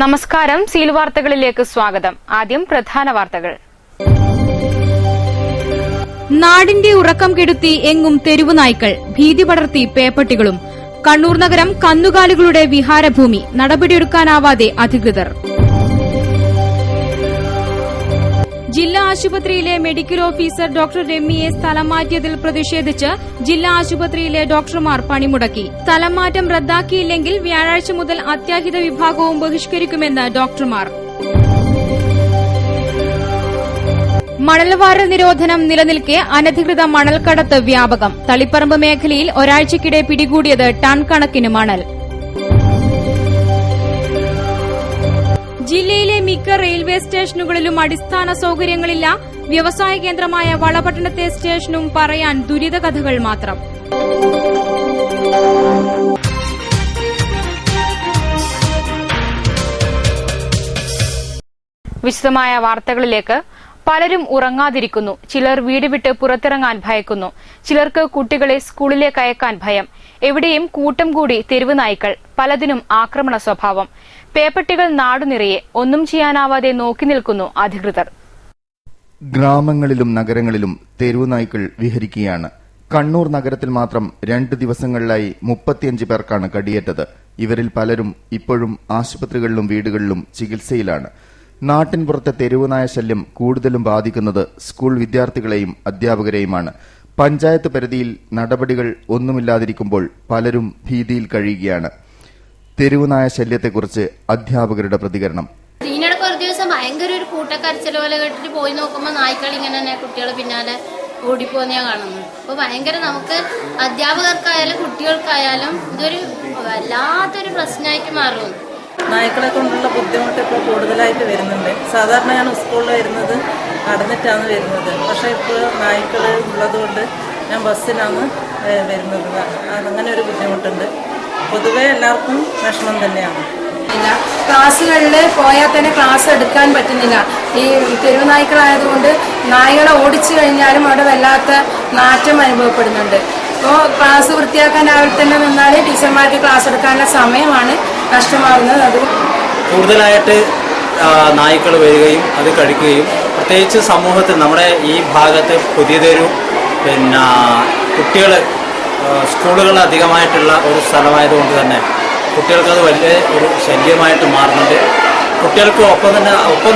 നമസ്കാരം. സീൽ വാർത്തകളിലേക്ക് സ്വാഗതം. ആദ്യം പ്രധാന വാർത്തകൾ. നാടിന്റെ ഉറക്കം കെടുത്തി എങ്ങും തെരുവുനായ്ക്കൾ, ഭീതി പടർത്തി പേപ്പട്ടികളും. കണ്ണൂർ നഗരം കന്നുകാലികളുടെ വിഹാരഭൂമി, നടപടിയെടുക്കാനാവാതെ അധികൃതർ. ജില്ലാ ആശുപത്രിയിലെ മെഡിക്കൽ ഓഫീസർ ഡോക്ടർ രമ്യയെ സ്ഥലം മാറ്റിയതിൽ പ്രതിഷേധിച്ച് ജില്ലാ ആശുപത്രിയിലെ ഡോക്ടർമാർ പണിമുടക്കി. സ്ഥലം മാറ്റം റദ്ദാക്കിയില്ലെങ്കിൽ വ്യാഴാഴ്ച മുതൽ അത്യാഹിത വിഭാഗവും ബഹിഷ്കരിക്കുമെന്ന് ഡോക്ടർമാർ. മണൽവാരൽ നിരോധനം നിലനിൽക്കെ അനധികൃത മണൽക്കടത്ത് വ്യാപകം. തളിപ്പറമ്പ് മേഖലയിൽ ഒരാഴ്ചയ്ക്കിടെ പിടികൂടിയത് ടൺ കണക്കിന് മണൽ. ജില്ലയിലെ മിക്ക റെയിൽവേ സ്റ്റേഷനുകളിലും അടിസ്ഥാന സൌകര്യങ്ങളില്ല. വ്യവസായ കേന്ദ്രമായ വളപട്ടണത്തെ സ്റ്റേഷനും പറയാൻ ദുരിതകഥകൾ മാത്രം. വിശദമായ വാർത്തകളിലേക്ക്. പലരും ഉറങ്ങാതിരിക്കുന്നു. ചിലർ വീട് വിട്ട് പുറത്തിറങ്ങാൻ ഭയക്കുന്നു. ചിലർക്ക് കുട്ടികളെ സ്കൂളിലേക്ക് അയക്കാൻ ഭയം. എവിടെയും കൂട്ടം കൂടി തെരുവ് നായ്ക്കൾ. പലതിനും ആക്രമണ സ്വഭാവം. പേപ്പട്ടികൾ നാടുനിറയെ. ഒന്നും ചെയ്യാനാവാതെ നോക്കി നിൽക്കുന്നു അധികൃതർ. ഗ്രാമങ്ങളിലും നഗരങ്ങളിലും തെരുവുനായ്ക്കൾ വിഹരിക്കുകയാണ്. കണ്ണൂർ നഗരത്തിൽ മാത്രം 2 ദിവസങ്ങളിലായി 35 പേർക്കാണ് കടിയേറ്റത്. ഇവരിൽ പലരും ഇപ്പോഴും ആശുപത്രികളിലും വീടുകളിലും ചികിത്സയിലാണ്. നാട്ടിൻപുറത്തെ തെരുവുനായ ശല്യം കൂടുതലും ബാധിക്കുന്നത് സ്കൂൾ വിദ്യാർത്ഥികളെയും അധ്യാപകരെയുമാണ്. പഞ്ചായത്ത് പരിധിയിൽ നടപടികൾ ഒന്നുമില്ലാതിരിക്കുമ്പോൾ പലരും ഭീതിയിൽ കഴിയുകയാണ്. തെരുവുനായ ശല്യത്തെക്കുറിച്ച് അധ്യാപകരുടെ പ്രതികരണം. ഇതിനിടയ്ക്ക് ഒരു ദിവസം ഭയങ്കര ഒരു കൂട്ടക്കരച്ചിൽ പോലെ കേട്ടിട്ട് പോയി നോക്കുമ്പോൾ നായ്ക്കൾ ഇങ്ങനെ തന്നെ കുട്ടികൾ പിന്നാലെ ഓടിപ്പോന്ന് ഞാൻ കാണുന്നു. അപ്പോൾ ഭയങ്കര നമുക്ക് അധ്യാപകർക്കായാലും കുട്ടികൾക്കായാലും ഇതൊരു വല്ലാത്തൊരു പ്രശ്നമായിട്ട് മാറും. നായ്ക്കളെ കൊണ്ടുള്ള ബുദ്ധിമുട്ട് ഇപ്പോൾ കൂടുതലായിട്ട് വരുന്നുണ്ട്. സാധാരണ ഞാൻ സ്കൂളിൽ വരുന്നത് നടന്നിട്ടാണ് വരുന്നത്. പക്ഷേ ഇപ്പോൾ നായ്ക്കൾ ഉള്ളതുകൊണ്ട് ഞാൻ ബസ്സിനാണ് വരുന്നത്. അങ്ങനെ ഒരു ബുദ്ധിമുട്ടുണ്ട്. പൊതുവെ എല്ലാവർക്കും വിഷമം തന്നെയാണ്. ക്ലാസ്സുകളിൽ പോയാൽ തന്നെ ക്ലാസ് എടുക്കാൻ പറ്റുന്നില്ല. ഈ തെരുവുനായ്ക്കളായതുകൊണ്ട് നായ്ക്കളെ ഓടിച്ചു കഴിഞ്ഞാലും അവിടെ വല്ലാത്ത നാറ്റം അനുഭവപ്പെടുന്നുണ്ട്. അപ്പോൾ ക്ലാസ് വൃത്തിയാക്കാൻ രാവിലെ തന്നെ നിന്നാൽ ടീച്ചർമാർക്ക് ക്ലാസ് എടുക്കാനുള്ള സമയമാണ് നഷ്ടമാകുന്നത്. അത് കൂടുതലായിട്ട് നായ്ക്കൾ വരികയും അത് കഴിക്കുകയും പ്രത്യേകിച്ച് സമൂഹത്തിൽ നമ്മുടെ ഈ ഭാഗത്ത് പുതിയതൊരു കുട്ടികൾ സ്കൂളുകൾ അധികമായിട്ടുള്ള ഒരു സ്ഥലമായതുകൊണ്ട് തന്നെ കുട്ടികൾക്കത് വലിയ ഒരു ശല്യമായിട്ട് മാറുന്നുണ്ട്. കുട്ടികൾക്ക് ഒപ്പം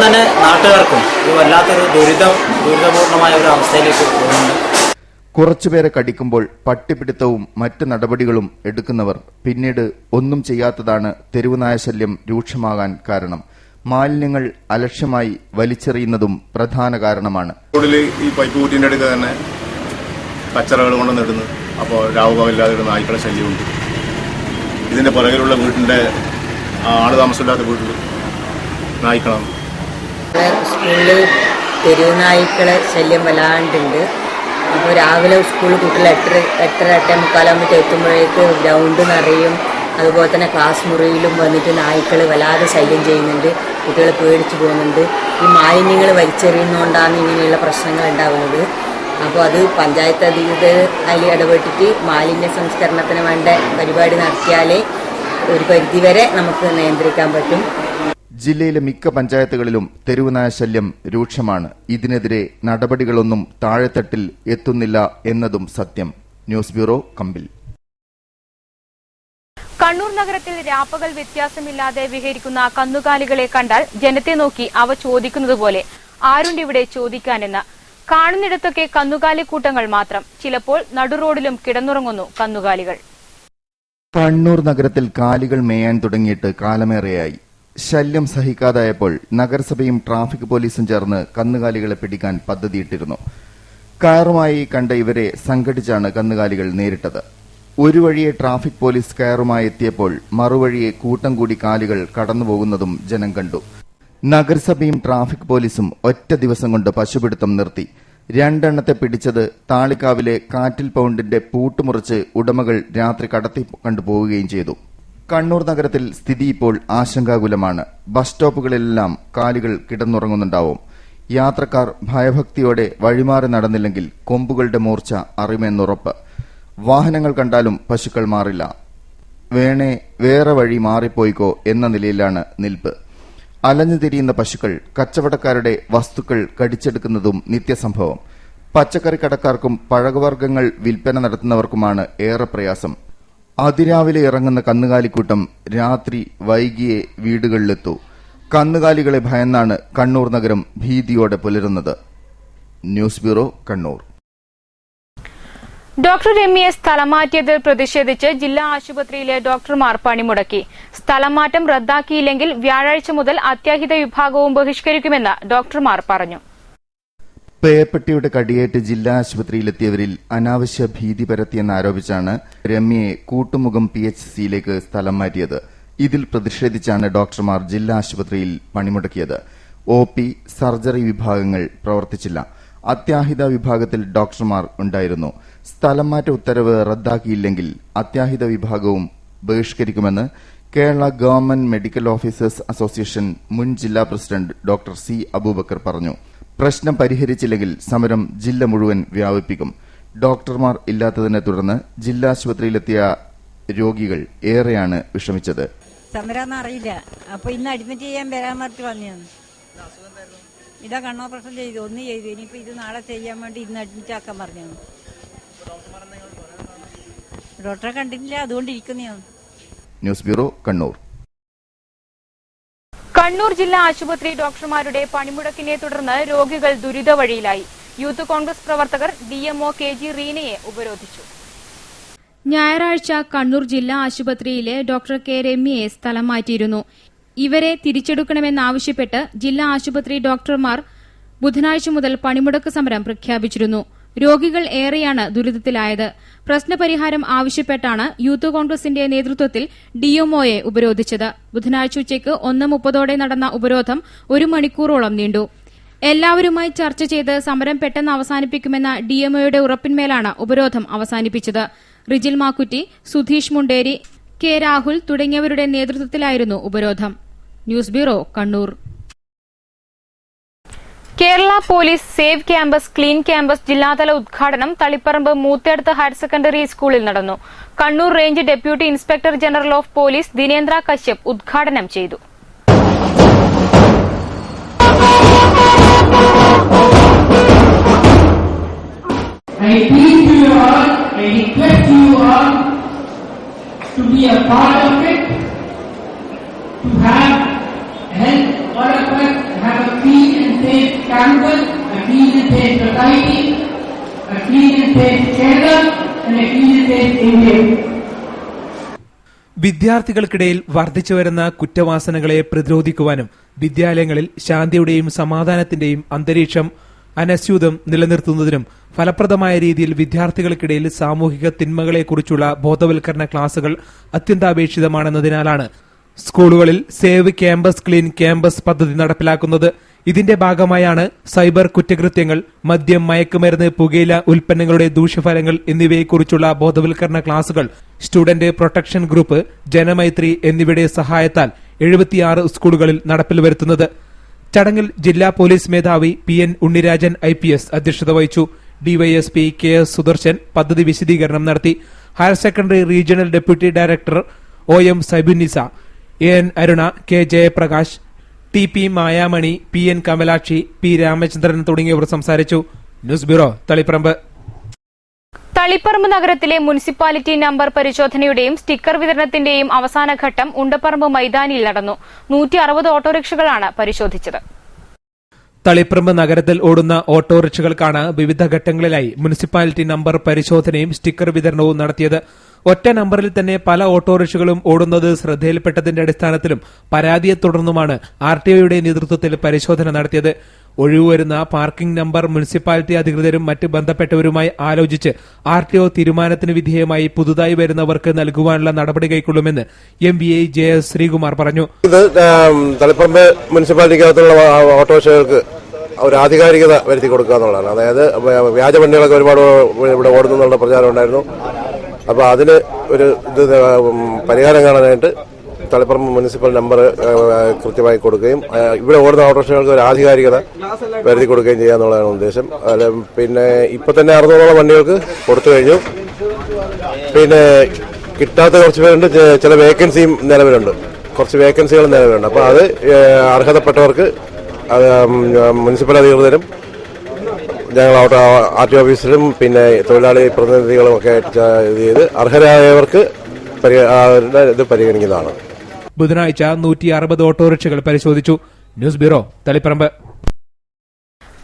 തന്നെ നാട്ടുകാർക്കും ഇത് വല്ലാത്തൊരു ദുരിതപൂർണമായ ഒരു അവസ്ഥയിലേക്ക് പോകുന്നുണ്ട്. കുറച്ചുപേരെ കടിക്കുമ്പോൾ പട്ടിപ്പിടുത്തവും മറ്റ് നടപടികളും എടുക്കുന്നവർ പിന്നീട് ഒന്നും ചെയ്യാത്തതാണ് തെരുവുനായ ശല്യം രൂക്ഷമാകാൻ കാരണം. മാലിന്യങ്ങൾ അലക്ഷ്യമായി വലിച്ചെറിയുന്നതും പ്രധാന കാരണമാണ്. ഈ പൈപ്പ് കൂട്ടിന്റെ അടുത്ത് തന്നെ കച്ചറകൾ കൊണ്ടുവന്നിടുന്നു. അപ്പോൾ രാവുപകലില്ലാതെ നായ്ക്കളെ ശല്യമുണ്ട്. ഇതിന്റെ പുറകിലുള്ള വീട്ടിന്റെ ആള് താമസമില്ലാത്ത വീട്ടിൽ നായ്ക്കളാണ്. സ്കൂളിൽ തെരുവുനായ്ക്കളെ ശല്യം വല്ലാണ്ടുണ്ട്. അപ്പോൾ രാവിലെ സ്കൂളിൽ കുട്ടികൾ 8:30 എത്തുമ്പോഴേക്ക് ഗ്രൗണ്ട് നിറയും. അതുപോലെ തന്നെ ക്ലാസ് മുറിയിലും വന്നിട്ട് നായ്ക്കൾ വല്ലാതെ ശല്യം ചെയ്യുന്നുണ്ട്. കുട്ടികൾ പേടിച്ചു പോകുന്നുണ്ട്. ഈ മാലിന്യങ്ങൾ വലിച്ചെറിയുന്നതുകൊണ്ടാണ് ഇങ്ങനെയുള്ള പ്രശ്നങ്ങൾ ഉണ്ടാകുന്നത്. അപ്പോൾ അത് പഞ്ചായത്ത് അധികൃതർ അതിൽ ഇടപെട്ടിട്ട് മാലിന്യ സംസ്കരണത്തിന് വേണ്ട പരിപാടി നടത്തിയാലേ ഒരു പരിധിവരെ നമുക്ക് നിയന്ത്രിക്കാൻ പറ്റും. ജില്ലയിലെ മിക്ക പഞ്ചായത്തുകളിലും തെരുവുനായ ശല്യം രൂക്ഷമാണ്. ഇതിനെതിരെ നടപടികളൊന്നും താഴെത്തട്ടിൽ എത്തുന്നില്ല എന്നതും സത്യം. ന്യൂസ് ബ്യൂറോ, കമ്പിൽ. കണ്ണൂർ നഗരത്തിൽ രാപ്പകൽ വ്യത്യാസമില്ലാതെ വിഹരിക്കുന്ന കന്നുകാലികളെ കണ്ടാൽ ജനത്തെ നോക്കി അവ ചോദിക്കുന്നതുപോലെ ആരുണ്ടിവിടെ ചോദിക്കാനെന്ന്. കാണുന്നിടത്തൊക്കെ കന്നുകാലിക്കൂട്ടങ്ങൾ മാത്രം. ചിലപ്പോൾ നടുറോഡിലും കിടന്നുറങ്ങുന്നു കന്നുകാലികൾ. കണ്ണൂർ നഗരത്തിൽ കാലികൾ മേയാൻ തുടങ്ങിയിട്ട് കാലമേറെയായി. ശല്യം സഹിക്കാതായപ്പോൾ നഗരസഭയും ട്രാഫിക് പോലീസും ചേർന്ന് കന്നുകാലികളെ പിടിക്കാൻ പദ്ധതിയിട്ടിരുന്നു. കയറുമായി കണ്ട ഇവരെ സംഘടിച്ചാണ് കന്നുകാലികൾ നേരിട്ടത്. ഒരു വഴിയെ ട്രാഫിക് പോലീസ് കയറുമായി എത്തിയപ്പോൾ മറുവഴിയെ കൂട്ടം കൂടി കാലികൾ കടന്നുപോകുന്നതും ജനം കണ്ടു. നഗരസഭയും ട്രാഫിക് പോലീസും ഒറ്റ ദിവസം കൊണ്ട് പശുപിടുത്തം നിർത്തി. 2 എണ്ണത്തെ പിടിച്ചത് താളിക്കാവിലെ കാറ്റിൽ പൌണ്ടിന്റെ പൂട്ടുമുറിച്ച് ഉടമകൾ രാത്രി കടത്തി കണ്ടുപോവുകയും ചെയ്തു. കണ്ണൂർ നഗരത്തിൽ സ്ഥിതി ഇപ്പോൾ ആശങ്കാകുലമാണ്. ബസ് സ്റ്റോപ്പുകളിലെല്ലാം കാലികൾ കിടന്നുറങ്ങുന്നുണ്ടാവും. യാത്രക്കാർ ഭയഭക്തിയോടെ വഴിമാറി നടന്നില്ലെങ്കിൽ കൊമ്പുകളുടെ മൂർച്ച അറിയുമെന്നുറപ്പ്. വാഹനങ്ങൾ കണ്ടാലും പശുക്കൾ മാറില്ല. വേറെ വഴി മാറിപ്പോയിക്കോ എന്ന നിലയിലാണ് നിൽപ്പ്. അലഞ്ഞുതിരിയുന്ന പശുക്കൾ കച്ചവടക്കാരുടെ വസ്തുക്കൾ കടിച്ചെടുക്കുന്നതും നിത്യസംഭവം. പച്ചക്കറി കടക്കാർക്കും പഴവർഗ്ഗങ്ങൾ വിൽപ്പന നടത്തുന്നവർക്കുമാണ് ഏറെ പ്രയാസം. അതിരാവിലെ ഇറങ്ങുന്ന കന്നുകാലിക്കൂട്ടം രാത്രി വൈകിയേ വീടുകളിലെത്തൂ. കന്നുകാലികളെ ഭയന്നാണ് കണ്ണൂർ നഗരം ഭീതിയോടെ പുലരുന്നത്. News bureau, Kannur. ഡോക്ടർ രമ്യയെ സ്ഥലം മാറ്റിയതിൽ പ്രതിഷേധിച്ച് ജില്ലാ ആശുപത്രിയിലെ ഡോക്ടർമാർ പണിമുടക്കി. സ്ഥലം മാറ്റം റദ്ദാക്കിയില്ലെങ്കിൽ വ്യാഴാഴ്ച മുതൽ അത്യാഹിത വിഭാഗവും ബഹിഷ്കരിക്കുമെന്ന് ഡോക്ടർമാർ പറഞ്ഞു. പേപ്പട്ടിയുടെ കടിയേറ്റ് ജില്ലാ ആശുപത്രിയിലെത്തിയവരിൽ അനാവശ്യ ഭീതി പരത്തിയെന്നാരോപിച്ചാണ് രമ്യയെ കൂട്ടുമുഖം PHCയിലേക്ക് സ്ഥലം മാറ്റിയത്. ഇതിൽ പ്രതിഷേധിച്ചാണ് ഡോക്ടർമാർ ജില്ലാ ആശുപത്രിയിൽ പണിമുടക്കിയത്. OP, സർജറി വിഭാഗങ്ങൾ പ്രവർത്തിച്ചില്ല. അത്യാഹിത വിഭാഗത്തിൽ ഡോക്ടർമാർ ഉണ്ടായിരുന്നു. സ്ഥലം മാറ്റ ഉത്തരവ് റദ്ദാക്കിയില്ലെങ്കിൽ അത്യാഹിത വിഭാഗവും ബഹിഷ്കരിക്കുമെന്ന് Kerala government medical officers association മുൻ ജില്ലാ പ്രസിഡന്റ് ഡോക്ടർ C. അബൂബക്കർ പറഞ്ഞു. പ്രശ്നം പരിഹരിച്ചില്ലെങ്കിൽ സമരം ജില്ല മുഴുവൻ വ്യാപിപ്പിക്കും. ഡോക്ടർമാർ ഇല്ലാത്തതിനെ തുടർന്ന് ജില്ലാ ആശുപത്രിയിലെത്തിയ രോഗികൾ ഏറെയാണ് വിഷമിച്ചത്. സമരം അറിയില്ല. അപ്പൊ ഇന്ന് അഡ്മിറ്റ് ചെയ്യാൻ വരാൻ പറഞ്ഞിട്ട് വന്നതാണ്. ഇതാ കണ്ണോപ്പറേഷൻ ചെയ്തു, ഒന്ന് ചെയ്തു. ഇനിയിപ്പോ ഇത് നാളെ ചെയ്യാൻ വേണ്ടി ഇന്ന് അഡ്മിറ്റ് ആക്കാൻ പറഞ്ഞു. ഡോക്ടറെ കണ്ടിട്ടില്ല, അതുകൊണ്ട് ഇരിക്കുന്നതാണ്. News bureau, Kannur. കണ്ണൂർ ജില്ലാ ആശുപത്രി ഡോക്ടർമാരുടെ പണിമുടക്കിനെ തുടർന്ന് രോഗികൾ ദുരിത വഴിയിലായി. യൂത്ത് കോൺഗ്രസ് പ്രവർത്തകർ DMO KG റീനയെ ഉപരോധിച്ചു. ഞായറാഴ്ച കണ്ണൂർ ജില്ലാ ആശുപത്രിയിലെ ഡോക്ടർ K. രമ്യയെ സ്ഥലം മാറ്റിയിരുന്നു. ഇവരെ തിരിച്ചെടുക്കണമെന്നാവശ്യപ്പെട്ട് ജില്ലാ ആശുപത്രി ഡോക്ടർമാർ ബുധനാഴ്ച മുതൽ പണിമുടക്ക് സമരം പ്രഖ്യാപിച്ചിരുന്നു. രോഗികൾ ഏറെയാണ് ദുരിതത്തിലായത്. പ്രശ്നപരിഹാരം ആവശ്യപ്പെട്ടാണ് യൂത്ത് കോൺഗ്രസിന്റെ നേതൃത്വത്തിൽ DMOയെ ഉപരോധിച്ചത്. ബുധനാഴ്ച ഉച്ചയ്ക്ക് 1:30 നടന്ന ഉപരോധം 1 മണിക്കൂറോളം നീണ്ടു. എല്ലാവരുമായി ചർച്ച ചെയ്ത് സമരം പെട്ടെന്ന് അവസാനിപ്പിക്കുമെന്ന DMOയുടെ ഉറപ്പിന്മേലാണ് ഉപരോധം അവസാനിപ്പിച്ചത്. റിജിൽ മാക്കുറ്റി, സുധീഷ് മുണ്ടേരി, K. രാഹുൽ തുടങ്ങിയവരുടെ നേതൃത്വത്തിലായിരുന്നു ഉപരോധം. News bureau, Kannur. Kerala police save campus clean campus ജില്ലാതല ഉദ്ഘാടനം തളിപ്പറമ്പ് മൂത്തേടത്ത് ഹയർ സെക്കൻഡറി സ്കൂളിൽ നടന്നു. Kannur range deputy inspector general of police Dinendra Kashyap ഉദ്ഘാടനം ചെയ്തു. All of us have a clean and safe campus, a clean and safe society, a clean and safe Kerala, and a clean and safe India. വിദ്യാർത്ഥികൾക്കിടയിൽ വർദ്ധിച്ചുവരുന്ന കുറ്റവാസനകളെ പ്രതിരോധിക്കുവാനും വിദ്യാലയങ്ങളിൽ ശാന്തിയുടെയും സമാധാനത്തിന്റെയും അന്തരീക്ഷം അനസ്യൂതം നിലനിർത്തുന്നതിനും ഫലപ്രദമായ രീതിയിൽ വിദ്യാർത്ഥികൾക്കിടയിൽ സാമൂഹിക തിന്മകളെക്കുറിച്ചുള്ള ബോധവൽക്കരണ ക്ലാസുകൾ അത്യന്താപേക്ഷിതമാണെന്നതിനാലാണ് സ്കൂളുകളിൽ സേവ് ക്യാമ്പസ് ക്ലീൻ ക്യാമ്പസ് പദ്ധതി നടപ്പിലാക്കുന്നത്. ഇതിന്റെ ഭാഗമായാണ് സൈബർ കുറ്റകൃത്യങ്ങൾ, മദ്യം, മയക്കുമരുന്ന്, പുകയില ഉൽപ്പന്നങ്ങളുടെ ദൂഷ്യഫലങ്ങൾ എന്നിവയെക്കുറിച്ചുള്ള ബോധവൽക്കരണ ക്ലാസുകൾ സ്റ്റുഡന്റ് പ്രൊട്ടക്ഷൻ ഗ്രൂപ്പ്, ജനമൈത്രി എന്നിവയുടെ സഹായത്താൽ 76 സ്കൂളുകളിൽ നടപ്പിൽ വരുത്തുന്നത്. ചടങ്ങിൽ ജില്ലാ പോലീസ് മേധാവി PN ഉണ്ണിരാജൻ IPS അധ്യക്ഷത വഹിച്ചു. DYSP KS സുദർശൻ പദ്ധതി വിശദീകരണം നടത്തി. Higher secondary regional deputy director OM Saibunnisa, AN Aruna, K. Jayaprakash, TP Mayamani, PN Kamalakshi, P. Ramachandran തുടങ്ങിയവർ സംസാരിച്ചു. News bureau, Taliparamba. തളിപ്പറമ്പ് നഗരത്തിലെ മുനിസിപ്പാലിറ്റി നമ്പർ പരിശോധനയുടെയും സ്റ്റിക്കർ വിതരണത്തിന്റെയും അവസാനഘട്ടം ഉണ്ടപ്പറമ്പ് മൈതാനിയിൽ നടന്നു. 160 ഓട്ടോറിക്ഷകളാണ് പരിശോധിച്ചത്. തളിപ്പറമ്പ് നഗരത്തിൽ ഓടുന്ന ഓട്ടോറിക്ഷകൾക്കാണ് വിവിധ ഘട്ടങ്ങളിലായി മുനിസിപ്പാലിറ്റി നമ്പർ പരിശോധനയും സ്റ്റിക്കർ വിതരണവും നടത്തിയത്. ഒറ്റ നമ്പറിൽ തന്നെ പല ഓട്ടോറിക്ഷകളും ഓടുന്നത് ശ്രദ്ധയിൽപ്പെട്ടതിന്റെ അടിസ്ഥാനത്തിലും പരാതിയെ തുടർന്നുമാണ് RTOയുടെ നേതൃത്വത്തിൽ പരിശോധന നടത്തിയത്. ഒഴിവുവരുന്ന പാർക്കിംഗ് നമ്പർ മുനിസിപ്പാലിറ്റി അധികൃതരും മറ്റ് ബന്ധപ്പെട്ടവരുമായി ആലോചിച്ച് RTO തീരുമാനത്തിന് വിധേയമായി പുതുതായി വരുന്നവർക്ക് നൽകുവാനുള്ള നടപടി കൈക്കൊള്ളുമെന്ന് MVA JS ശ്രീകുമാർ പറഞ്ഞു. ഇത് തളിപ്പറമ്പ് മുനിസിപ്പാലിറ്റിക്കകത്തുള്ള ഓട്ടോറിക്ഷകൾക്ക് ഒരു ആധികാരികത വരുത്തി കൊടുക്കുക എന്നുള്ളതാണ്. അതായത് വ്യാജ വണ്ടികളൊക്കെ ഒരുപാട് ഇവിടെ ഓടുന്നുള്ള പ്രചാരം ഉണ്ടായിരുന്നു. അപ്പോൾ അതിന് ഒരു ഇത് പരിഹാരം കാണാനായിട്ട് തളിപ്പറമ്പ് മുനിസിപ്പൽ നമ്പർ കൃത്യമായി കൊടുക്കുകയും ഇവിടെ ഓടുന്ന ഓട്ടോറിക്ഷകൾക്ക് ഒരു ആധികാരികത വരുത്തി കൊടുക്കുകയും ചെയ്യുക എന്നുള്ളതാണ് ഉദ്ദേശം. പിന്നെ ഇപ്പൊ തന്നെ 600ഓളം വണ്ടികൾക്ക് കൊടുത്തു കഴിഞ്ഞു. പിന്നെ കിട്ടാത്ത കുറച്ച് പേരുണ്ട്, ചില വേക്കൻസിയും നിലവിലുണ്ട്. കുറച്ച് വേക്കൻസികൾ നിലവിലുണ്ട്. അപ്പോൾ അത് അർഹതപ്പെട്ടവർക്ക് അത് മുനിസിപ്പൽ അധികൃതരും ഞങ്ങൾ RTO ഓഫീസിലും പിന്നെ തൊഴിലാളി പ്രതിനിധികളും ഒക്കെ ഇത് ചെയ്ത് അർഹരായവർക്ക് ഇത് പരിഗണിക്കുന്നതാണ്. ബുധനാഴ്ച 160 ഓട്ടോറിക്ഷകൾ പരിശോധിച്ചു. News bureau, Taliparamba.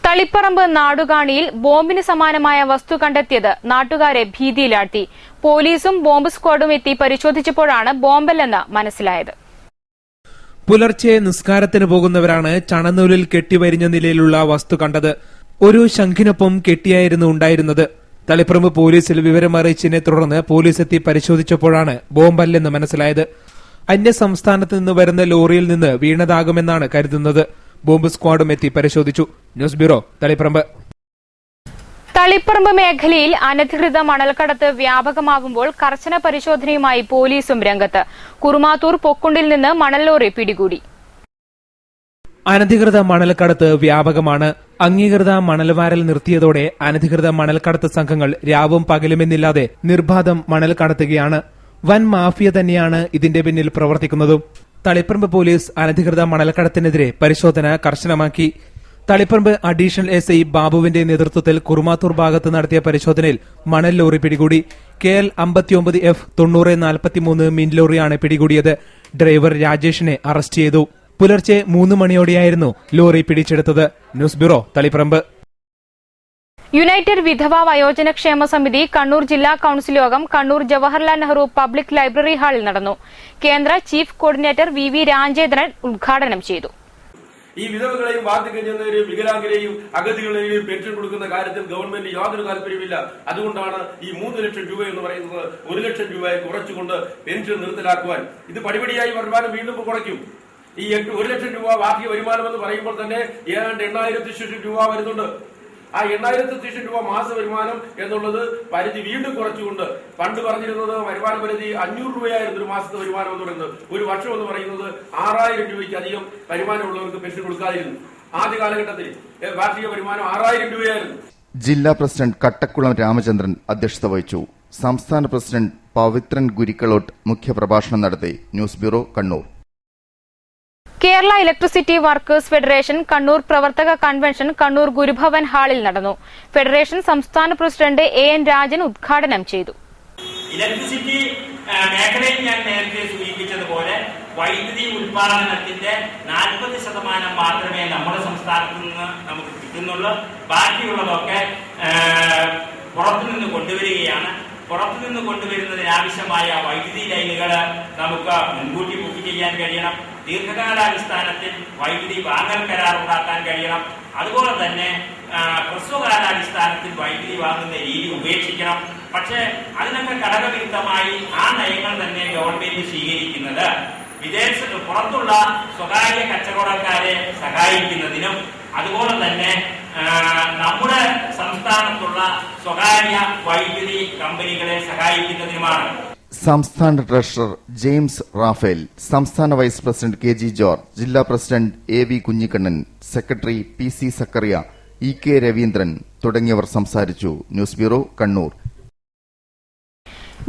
തളിപ്പറമ്പ് നാടുകാണിയിൽ ബോംബിന് സമാനമായ വസ്തു കണ്ടെത്തിയത് നാട്ടുകാരെ ഭീതിയിലാഴ്ത്തി. പോലീസും ബോംബ് സ്ക്വാഡും എത്തി പരിശോധിച്ചപ്പോഴാണ് ബോംബല്ലെന്ന് മനസ്സിലായത്. പുലർച്ചെ നിസ്കാരത്തിന് പോകുന്നവരാണ് ചണനൂലിൽ കെട്ടിവരിഞ്ഞ നിലയിലുള്ള വസ്തു കണ്ടത്. ഒരു ശംഖിനൊപ്പം കെട്ടിയായിരുന്നു ഉണ്ടായിരുന്നത്. തളിപ്പറമ്പ് പോലീസിൽ വിവരമറിയിച്ചതിനെ തുടർന്ന് പോലീസ് എത്തി പരിശോധിച്ചപ്പോഴാണ് ബോംബല്ലെന്ന് മനസ്സിലായത്. അന്യസംസ്ഥാനത്ത് നിന്ന് വരുന്ന ലോറിയിൽ നിന്ന് വീണതാകുമെന്നാണ് കരുതുന്നത്. ബോംബ് സ്ക്വാഡും എത്തി പരിശോധിച്ചു. News bureau, Taliparamba. തളിപ്പറമ്പ് മേഖലയിൽ അനധികൃത മണൽക്കടത്ത് വ്യാപകമാകുമ്പോൾ കർശന പരിശോധനയുമായി പോലീസും രംഗത്ത്. കുറുമാത്തൂർ പൊക്കുണ്ടിൽ നിന്ന് മണൽ ലോറി പിടികൂടി. അനധികൃത മണൽക്കടത്ത് വ്യാപകമാണ്. അംഗീകൃത മണൽവാരൽ നിർത്തിയതോടെ അനധികൃത മണൽക്കടത്ത് സംഘങ്ങൾ രാവും പകലുമെന്നില്ലാതെ നിർബാധം മണൽ കടത്തുകയാണ്. വൻ മാഫിയ തന്നെയാണ് ഇതിന്റെ പിന്നിൽ പ്രവർത്തിക്കുന്നതും. തളിപ്പറമ്പ് പോലീസ് അനധികൃത മണൽക്കടത്തിനെതിരെ പരിശോധന കർശനമാക്കി. തളിപ്പറമ്പ് അഡീഷണൽ SI ബാബുവിന്റെ നേതൃത്വത്തിൽ കുറുമാത്തൂർ ഭാഗത്ത് നടത്തിയ പരിശോധനയിൽ മണൽ ലോറി പിടികൂടി. KL 59F 9043 മിൻ ലോറിയാണ് പിടികൂടിയത്. ഡ്രൈവർ രാജേഷിനെ അറസ്റ്റ് ചെയ്തു. പുലർച്ചെ 3 മണിയോടെയായിരുന്നു ലോറി പിടിച്ചെടുത്തത്. News bureau, Taliparamba. യുണൈറ്റഡ് വിധവ വയോജനക്ഷേമ സമിതി കണ്ണൂർ ജില്ലാ കൌൺസിൽ യോഗം കണ്ണൂർ ജവഹർലാൽ നെഹ്റു പബ്ലിക് ലൈബ്രറി ഹാളിൽ നടന്നു. കേന്ദ്ര ചീഫ് കോർഡിനേറ്റർ VV രാജേന്ദ്രൻ ഉദ്ഘാടനം ചെയ്തു. ഈ വിധവകളെയും വാർദ്ധക്യജനരെയും വികലാംഗരെയും അഗതികളെയും പെൻഷൻ കൊടുക്കുന്ന കാര്യത്തിൽ ഗവൺമെന്റ് യാതൊരു താല്പര്യമില്ല. അതുകൊണ്ടാണ് ഈ 3 ലക്ഷം രൂപ എന്ന് പറയുന്നത് 1 ലക്ഷം രൂപയെ കുറച്ചുകൊണ്ട് പെൻഷൻ നിർത്തലാക്കുവാൻ. ഇത് പടിപടിയായി വരുമാനം വീണ്ടും കുറയ്ക്കും. ഈ 1 ലക്ഷം രൂപ വാർഷിക വരുമാനം എന്ന് പറയുമ്പോൾ തന്നെ ഏതാണ്ട് 8,000 രൂപ വരുന്നുണ്ട്. ആ 8,000 രൂപ മാസ വരുമാനം എന്നുള്ളത് പരിധി വീണ്ടും കുറച്ചുകൊണ്ട് പണ്ട് പറഞ്ഞിരുന്നത് വരുമാന പരിധി 500 രൂപയായിരുന്നു ഒരു മാസത്തെ വരുമാനം എന്ന് പറയുന്നത്. ഒരു വർഷം എന്ന് പറയുന്നത് 6,000 രൂപയ്ക്ക് അധികം വരുമാനമുള്ളവർക്ക് പെൻഷൻ കൊടുക്കാതിരുന്നു. ആദ്യ കാലഘട്ടത്തിൽ വാർഷിക വരുമാനം 6,000 രൂപയായിരുന്നു. ജില്ലാ പ്രസിഡന്റ് കട്ടക്കുളം രാമചന്ദ്രൻ അധ്യക്ഷത വഹിച്ചു. സംസ്ഥാന പ്രസിഡന്റ് പവിത്രൻ ഗുരിക്കളോട്ട് മുഖ്യപ്രഭാഷണം നടത്തി. News bureau, Kannur. Kerala electricity workers federation Kannur പ്രവർത്തക കൺവെൻഷൻ കണ്ണൂർ ഗുരുഭവൻ ഹാളിൽ നടന്നു. ഫെഡറേഷൻ സംസ്ഥാന പ്രസിഡന്റ് AN രാജൻ ഉദ്ഘാടനം ചെയ്തു. ഇലക്ട്രിസിറ്റി മേഖലയിൽ ഞാൻ നേരത്തെ സൂചിപ്പിച്ചതുപോലെ വൈദ്യുതി ഉൽപാദനത്തിന്റെ 40% മാത്രമേ നമ്മുടെ സംസ്ഥാനത്ത് നിന്ന് നമുക്ക് കിട്ടുന്നുള്ളൂ. ബാക്കിയുള്ളതൊക്കെ പുറത്തുനിന്ന് കൊണ്ടുവരികയാണ്. പുറത്തുനിന്ന് കൊണ്ടുവരുന്നതിന് ആവശ്യമായ വൈദ്യുതി ലൈനുകൾ നമുക്ക് മുൻകൂട്ടി ബുക്ക് ചെയ്യാൻ കഴിയണം. ദീർഘകാലാടിസ്ഥാനത്തിൽ വൈദ്യുതി വാങ്ങൽ കരാർ ഉണ്ടാക്കാൻ കഴിയണം. അതുപോലെ തന്നെ ഹ്രസ്വകാലാടിസ്ഥാനത്തിൽ വൈദ്യുതി വാങ്ങുന്ന രീതി ഉപേക്ഷിക്കണം. പക്ഷേ അതിനൊക്കെ ഘടകവിരുദ്ധമായി ആ നയങ്ങൾ തന്നെ ഗവൺമെന്റ് സ്വീകരിക്കുന്നത് പുറത്തുള്ള സ്വകാര്യ കച്ചവടക്കാരെ സഹായിക്കുന്നതിനും അതുപോലെ തന്നെ നമ്മുടെ സംസ്ഥാനത്തുള്ള സ്വകാര്യ വൈദ്യുതി കമ്പനികളെ സഹായിക്കുന്നതിനുമാണ്. സംസ്ഥാന ട്രഷറർ ജെയിംസ് റാഫേൽ, സംസ്ഥാന വൈസ് പ്രസിഡന്റ് KG ജോർജ്, ജില്ലാ president AV Kunhikannan, secretary PC Zacharia, EK Raveendran തുടങ്ങിയവർ സംസാരിച്ചു. News bureau, Kannur.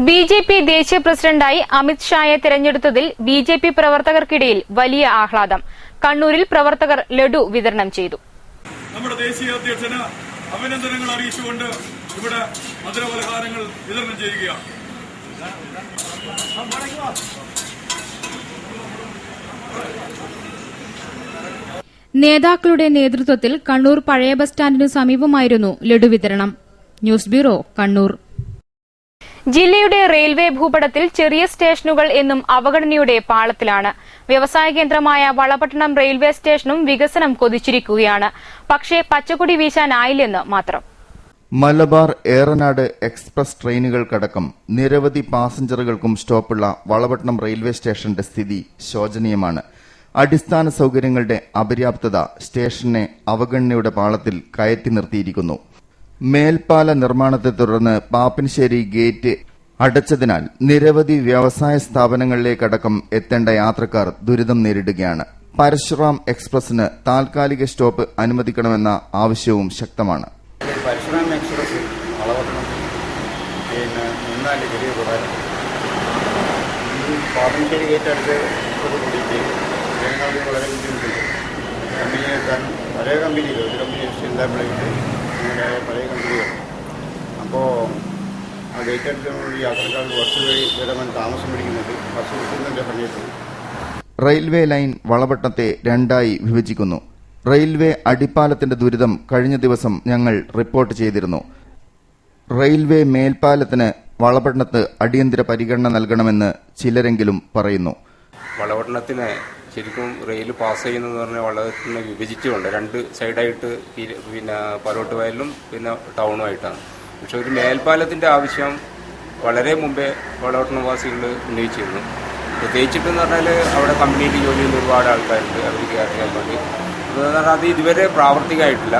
BJP ദേശീയ പ്രസിഡന്റായി അമിത് ഷായെ തെരഞ്ഞെടുത്തതിൽ BJP പ്രവർത്തകർക്കിടയിൽ വലിയ ആഹ്ലാദം. കണ്ണൂരിൽ പ്രവർത്തകർ ലഡു വിതരണം ചെയ്തു. നമ്മുടെ ദേശീയ അധ്യക്ഷന് അഭിനന്ദനങ്ങൾ അറിയിച്ചുകൊണ്ട് ഇവിടെ മധുരപലഹാരങ്ങൾ വിതരണം ചെയ്യുകയാണ്. നേതാക്കളുടെ നേതൃത്വത്തിൽ കണ്ണൂർ പഴയ ബസ് സ്റ്റാൻഡിനു സമീപമായിരുന്നു ലഡു വിതരണം. News bureau, Kannur. ജില്ലയുടെ റെയിൽവേ ഭൂപടത്തിൽ ചെറിയ സ്റ്റേഷനുകൾ എന്നും അവഗണനയുടെ പാളത്തിലാണ്. വ്യവസായ കേന്ദ്രമായ വളപട്ടണം റെയിൽവേ സ്റ്റേഷനും വികസനം കൊതിച്ചിരിക്കുകയാണ്. പക്ഷേ പച്ചക്കൊടി വീശാനായില്ലെന്ന് മാത്രം. മലബാർ ഏറനാട് എക്സ്പ്രസ് ട്രെയിനുകൾക്കടക്കം നിരവധി പാസഞ്ചറുകൾക്കും സ്റ്റോപ്പുള്ള വളപട്ടണം റെയിൽവേ സ്റ്റേഷന്റെ സ്ഥിതി ശോചനീയമാണ്. അടിസ്ഥാന സൌകര്യങ്ങളുടെ അപര്യാപ്തത സ്റ്റേഷനെ അവഗണനയുടെ പാളത്തിൽ കയറ്റി നിർത്തിയിരിക്കുന്നു. മേൽപ്പാല നിർമ്മാണത്തെ തുടർന്ന് പാപ്പിനിശ്ശേരി ഗേറ്റ് അടച്ചതിനാൽ നിരവധി വ്യവസായ സ്ഥാപനങ്ങളിലേക്കടക്കം എത്തേണ്ട യാത്രക്കാർ ദുരിതം നേരിടുകയാണ്. പരശുറാം എക്സ്പ്രസിന് താൽക്കാലിക സ്റ്റോപ്പ് അനുവദിക്കണമെന്ന ആവശ്യവും ശക്തമാണ്. പരശുറാം എക്സ്പ്രസ് വളപട്ടണം നിന്നാൽ വലിയ ഉപകാരം. പാപ്പനശ്ശേരി ഗേറ്റ് അടുത്ത് കൂടിയിട്ട് ജനങ്ങൾക്ക് വളരെ ബുദ്ധിമുട്ടുണ്ട്. കമ്പനിയെത്താൻ പഴയ കമ്പനിയിൽ ഒരു കമ്പനി ചിന്താപ്പിളയിട്ട് അങ്ങനെ പഴയ കമ്പനികൾ. അപ്പോൾ ആ ഗേറ്റ് അടുത്തുള്ള യാത്രക്കാർക്ക് ബസ് വഴി വരാൻ താമസം പിടിക്കുന്നുണ്ട്. ബസ് കിട്ടുന്നതിൻ്റെ സമയത്ത് റെയിൽവേ ലൈൻ വളപട്ടണത്തെ രണ്ടായി വിഭജിക്കുന്നു. റെയിൽവേ അടിപ്പാലത്തിന്റെ ദുരിതം കഴിഞ്ഞ ദിവസം ഞങ്ങൾ റിപ്പോർട്ട് ചെയ്തിരുന്നു. റെയിൽവേ മേൽപ്പാലത്തിന് വളപട്ടണത്ത് അടിയന്തര പരിഗണന നൽകണമെന്ന് ചിലരെങ്കിലും പറയുന്നു. വളപട്ടണത്തിന് ശരിക്കും റെയിൽ പാസ് ചെയ്യുന്നതെന്ന് പറഞ്ഞാൽ വളപട്ടണം വിഭജിച്ചുകൊണ്ട് രണ്ട് സൈഡായിട്ട് പിന്നെ പാലോട്ട് വയലിലും പിന്നെ ടൗണുമായിട്ടാണ്. പക്ഷെ ഒരു മേൽപ്പാലത്തിന്റെ ആവശ്യം വളരെ മുമ്പേ വളപട്ടണവാസികൾ ഉന്നയിച്ചിരുന്നു. പ്രത്യേകിച്ചിട്ടെന്ന് പറഞ്ഞാൽ അവിടെ കമ്പനിയിൽ ജോലി ചെയ്യുന്ന ഒരുപാട് ആൾക്കാരുണ്ട്. അവർ കയറിയാൽ വേണ്ടി അത് ഇതുവരെ പ്രാവർത്തികമായിട്ടില്ല.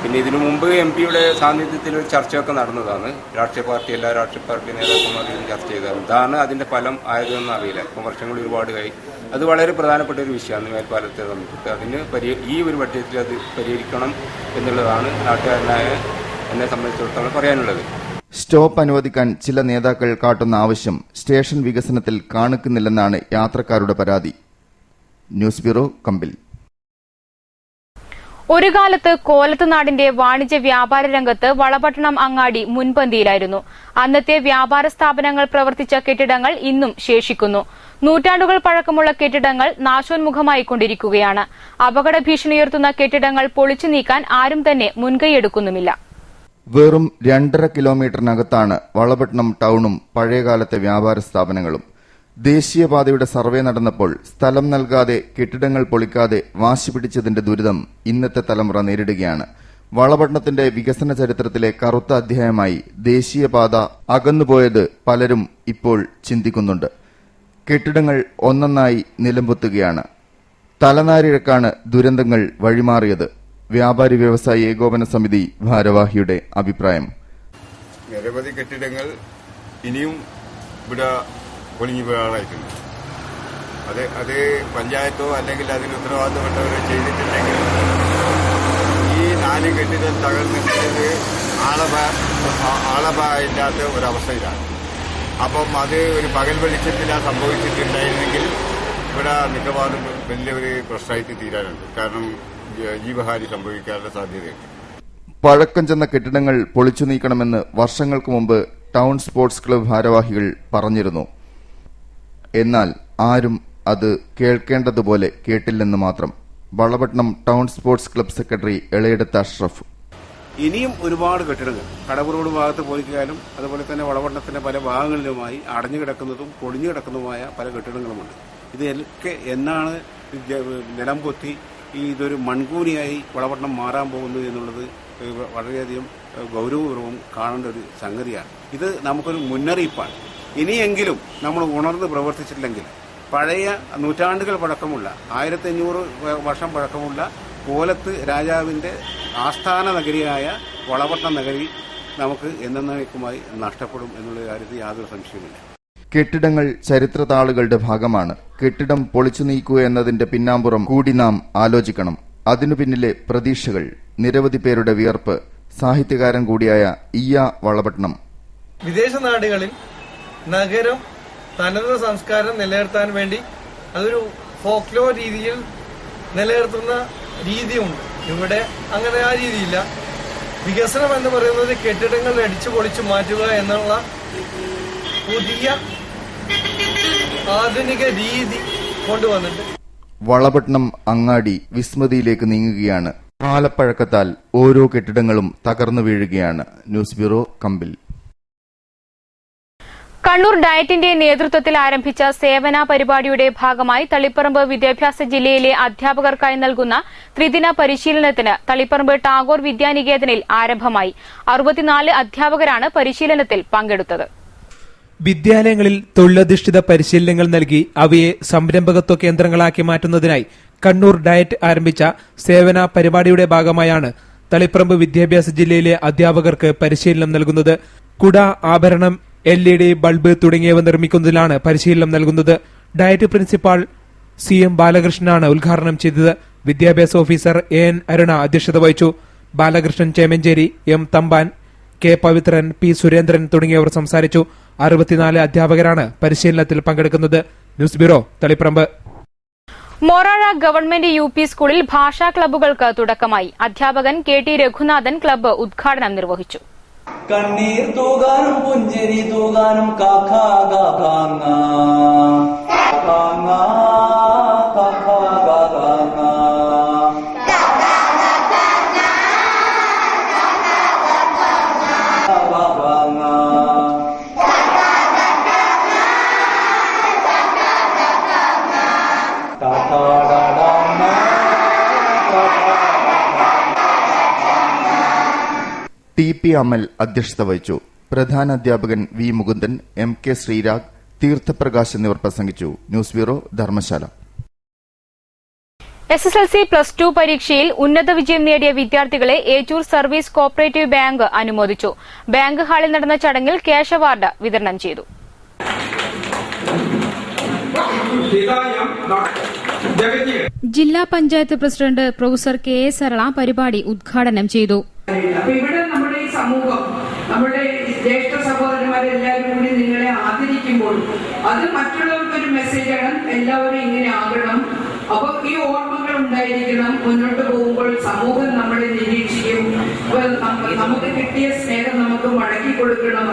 പിന്നെ ഇതിനു മുമ്പ് MP-യുടെ സാന്നിധ്യത്തിൽ ഒരു ചർച്ചയൊക്കെ നടന്നതാണ്. എല്ലാ രാഷ്ട്രീയ പാർട്ടി നേതാക്കന്മാരും ചർച്ച ചെയ്തതാണ്. ഇതാണ് അതിന്റെ ഫലം ആയതെന്ന് അറിയില്ല. ഇപ്പം വർഷങ്ങൾ ഒരുപാടായി. അത് വളരെ പ്രധാനപ്പെട്ട ഒരു വിഷയമാണ് മേൽപ്പാലത്തെ സംബന്ധിച്ചിട്ട്. അതിന് ഈ ഒരു ബഡ്ജറ്റിൽ അത് പരിഹരിക്കണം എന്നുള്ളതാണ് നാട്ടുകാരനായ എന്നെ സംബന്ധിച്ചിടത്തോളം പറയാനുള്ളത്. സ്റ്റോപ്പ് അനുവദിക്കാൻ ചില നേതാക്കൾ കാട്ടുന്ന ആവശ്യം സ്റ്റേഷൻ വികസനത്തിൽ കാണിക്കുന്നില്ലെന്നാണ് യാത്രക്കാരുടെ പരാതി. ന്യൂസ് ബ്യൂറോ, കമ്പിൽ. ഒരു കാലത്ത് കോലത്തുനാടിന്റെ വാണിജ്യ വ്യാപാര രംഗത്ത് വളപട്ടണം അങ്ങാടി മുൻപന്തിയിലായിരുന്നു. അന്നത്തെ വ്യാപാര സ്ഥാപനങ്ങൾ പ്രവർത്തിച്ച കെട്ടിടങ്ങൾ ഇന്നും ശേഷിക്കുന്നു. നൂറ്റാണ്ടുകൾ പഴക്കമുള്ള കെട്ടിടങ്ങൾ നാശോന്മുഖമായിക്കൊണ്ടിരിക്കുകയാണ്. അപകട ഭീഷണിയുയർത്തുന്ന കെട്ടിടങ്ങൾ പൊളിച്ചു നീക്കാൻ ആരും തന്നെ മുൻകൈയെടുക്കുന്നുമില്ല. വെറും 2.5 കിലോമീറ്ററിനകത്താണ് വളപട്ടണം ടൌണും പഴയകാലത്തെ വ്യാപാര സ്ഥാപനങ്ങളും. ദേശീയപാതയുടെ സർവേ നടന്നപ്പോൾ സ്ഥലം നൽകാതെ കെട്ടിടങ്ങൾ പൊളിക്കാതെ വാശി പിടിച്ചതിന്റെ ദുരിതം ഇന്നത്തെ തലമുറ നേരിടുകയാണ്. വളപട്ടണത്തിന്റെ വികസന ചരിത്രത്തിലെ കറുത്ത അധ്യായമായി ദേശീയപാത അകന്നുപോയത് പലരും ഇപ്പോൾ ചിന്തിക്കുന്നുണ്ട്. കെട്ടിടങ്ങൾ ഒന്നൊന്നായി നിലംപൊത്തുകയാണ്. തലനാരിഴക്കാണ് ദുരന്തങ്ങൾ വഴിമാറിയത്. വ്യാപാരി വ്യവസായി ഏകോപന സമിതി ഭാരവാഹിയുടെ അഭിപ്രായം. നിരവധി കെട്ടിടങ്ങൾ ഇനിയും ഇവിടെ പൊളിഞ്ഞു പോകാറായിട്ടുണ്ട്. അത് പഞ്ചായത്തോ അല്ലെങ്കിൽ അതിന് ഉത്തരവാദിത്തപ്പെട്ടവരോ ചെയ്തിട്ടുണ്ടെങ്കിൽ ഈ 4 കെട്ടിടം തകർന്നിട്ടുള്ളത് ആളപായില്ലാത്ത ഒരവസ്ഥയിലാണ്. അപ്പം അത് ഒരു പകൽ വെളിച്ചത്തിലാണ് സംഭവിച്ചിട്ടുണ്ടായിരുന്നെങ്കിൽ ഇവിടെ മിക്കവാറും വലിയൊരു പ്രശ്നമായിട്ട് തീരാനുണ്ട്. കാരണം ജീവഹാനി സംഭവിക്കാനുള്ള സാധ്യതയുണ്ട്. പഴക്കം ചെന്ന കെട്ടിടങ്ങൾ പൊളിച്ചു നീക്കണമെന്ന് വർഷങ്ങൾക്ക് മുമ്പ് ടൌൺ സ്പോർട്സ് ക്ലബ്ബ് ഭാരവാഹികൾ പറഞ്ഞിരുന്നു. എന്നാൽ ആരും അത് കേൾക്കേണ്ടതുപോലെ കേട്ടില്ലെന്ന് മാത്രം. Valapattanam town sports club secretary Elayedutha Ashraf. ഇനിയും ഒരുപാട് കെട്ടിടങ്ങൾ കടവ് റോഡ് ഭാഗത്ത് പോയിക്കാനും അതുപോലെ തന്നെ വളപട്ടണത്തിന്റെ പല ഭാഗങ്ങളിലുമായി അടഞ്ഞു കിടക്കുന്നതും പൊളിഞ്ഞു കിടക്കുന്നതുമായ പല കെട്ടിടങ്ങളുമുണ്ട്. ഇതൊക്കെ എന്നാണ് നിലം പൊത്തി ഇതൊരു മൺകൂനിയായി വളപട്ടണം മാറാൻ പോകുന്നു എന്നുള്ളത് വളരെയധികം ഗൌരവപൂർവ്വം കാണേണ്ട ഒരു സംഗതിയാണ്. ഇത് നമുക്കൊരു മുന്നറിയിപ്പാണ്. ഇനിയെങ്കിലും നമ്മൾ ഉണർന്ന് പ്രവർത്തിച്ചിട്ടില്ലെങ്കിൽ പഴയ നൂറ്റാണ്ടുകൾ പഴക്കമുള്ള 1500 വർഷം പഴക്കമുള്ള കോലത്ത് രാജാവിന്റെ ആസ്ഥാന നഗരിയായ വളപട്ടണം നഗരി നമുക്ക് എന്നേക്കുമായി നഷ്ടപ്പെടും എന്നുള്ള കാര്യത്തിൽ യാതൊരു സംശയമില്ല. കെട്ടിടങ്ങൾ ചരിത്രതാളുകളുടെ ഭാഗമാണ്. കെട്ടിടം പൊളിച്ചു നീക്കുക എന്നതിന്റെ പിന്നാമ്പുറം കൂടി നാം ആലോചിക്കണം. അതിനു പിന്നിലെ പ്രതീക്ഷകൾ, നിരവധി പേരുടെ വിയർപ്പ്. സാഹിത്യകാരൻ കൂടിയായ ഇയ്യ വളപട്ടണം. വിദേശ നാടുകളിൽ നഗരം തനത് സംസ്കാരം നിലനിർത്താൻ വേണ്ടി അതൊരു ഫോക്ലോർ രീതിയിൽ നിലനിർത്തുന്ന രീതിയുണ്ട്. ഇവിടെ അങ്ങനെ ആ രീതിയില്ല. വികസനം എന്ന് പറയുന്നത് കെട്ടിടങ്ങൾ അടിച്ചു പൊളിച്ചു മാറ്റുക എന്നുള്ള പുതിയ ആധുനിക രീതി കൊണ്ടുവന്നിട്ട് വളപട്ടണം അങ്ങാടി വിസ്മൃതിയിലേക്ക് നീങ്ങുകയാണ്. കാലപ്പഴക്കത്താൽ ഓരോ കെട്ടിടങ്ങളും തകർന്നു വീഴുകയാണ്. ന്യൂസ് ബ്യൂറോ, കമ്പിൽ. കണ്ണൂർ ഡയറ്റിന്റെ നേതൃത്വത്തിൽ ആരംഭിച്ച സേവന പരിപാടിയുടെ ഭാഗമായി തളിപ്പറമ്പ് വിദ്യാഭ്യാസ ജില്ലയിലെ അധ്യാപകർക്കായി നൽകുന്ന ത്രിദിന പരിശീലനത്തിന് തളിപ്പറമ്പ് ടാഗോർ വിദ്യാനികേതനിൽ ആരംഭമായി. 64 അധ്യാപകരാണ് പരിശീലനത്തിൽ പങ്കെടുത്തത്. വിദ്യാലയങ്ങളിൽ തൊഴിലധിഷ്ഠിത പരിശീലനങ്ങൾ നൽകി അവയെ സംരംഭകത്വ കേന്ദ്രങ്ങളാക്കി മാറ്റുന്നതിനായി കണ്ണൂർ ഡയറ്റ് ആരംഭിച്ച സേവന പരിപാടിയുടെ ഭാഗമായാണ് തളിപ്പറമ്പ് വിദ്യാഭ്യാസ ജില്ലയിലെ അധ്യാപകർക്ക് പരിശീലനം നൽകുന്നത്. കുട, ആഭരണം, LED ബൾബ് തുടങ്ങിയവ നിർമ്മിക്കുന്നതിലാണ് പരിശീലനം നൽകുന്നത്. ഡയറ്റ് പ്രിൻസിപ്പാൾ CM ബാലകൃഷ്ണനാണ് ഉദ്ഘാടനം ചെയ്തത്. വിദ്യാഭ്യാസ ഓഫീസർ AN അരുണ അധ്യക്ഷത വഹിച്ചു. Balakrishnan Chemancheri, M Thampan, K Pavithran, P Surendran തുടങ്ങിയവർ സംസാരിച്ചു. 64 അധ്യാപകരാണ് പരിശീലനത്തിൽ പങ്കെടുക്കുന്നത്. News bureau, Taliparamba. Morazha government UP സ്കൂളിൽ ഭാഷാ ക്ലബ്ബുകൾക്ക് തുടക്കമായി. അധ്യാപകൻ KT രഘുനാഥൻ ക്ലബ്ബ് ഉദ്ഘാടനം നിർവഹിച്ചു. കണ്ണീർ തൂകാനും പുഞ്ചിരി തൂകാനും TP അമൽ അധ്യക്ഷത വഹിച്ചു. പ്രധാന അധ്യാപകൻ V മുകുന്ദൻ, MK ശ്രീരാഗ്, തീർത്ഥപ്രകാശ് എന്നിവർ പ്രസംഗിച്ചു. News bureau, Dharamshala. SSLC+2 പരീക്ഷയിൽ ഉന്നത വിജയം നേടിയ വിദ്യാർത്ഥികളെ ഏച്ചൂർ സർവീസ് കോഓപ്പറേറ്റീവ് ബാങ്ക് അനുമോദിച്ചു. ബാങ്ക് ഹാളിൽ നടന്ന ചടങ്ങിൽ ക്യാഷ് അവാർഡ് വിതരണം ചെയ്തു. ജില്ലാ panchayat president professor KA Sarala പരിപാടി ഉദ്ഘാടനം ചെയ്തു. ഇവിടെ നമ്മുടെ ഈ സമൂഹം, നമ്മുടെ ജ്യേഷ്ഠ സഹോദരന്മാരെല്ലാവരും കൂടി നിങ്ങളെ ആദരിക്കുമ്പോൾ അത് മറ്റുള്ളവർക്കൊരു മെസ്സേജാണ്. എല്ലാവരും ഇങ്ങനെ ആകണം. അപ്പൊ ഈ ഓർമ്മകൾ ഉണ്ടായിരിക്കണം. മുന്നോട്ട് പോകുമ്പോൾ സമൂഹം നമ്മളെ നിരീക്ഷിക്കും. നമുക്ക് കിട്ടിയ സ്നേഹം നമുക്ക് മടക്കി കൊടുക്കണം.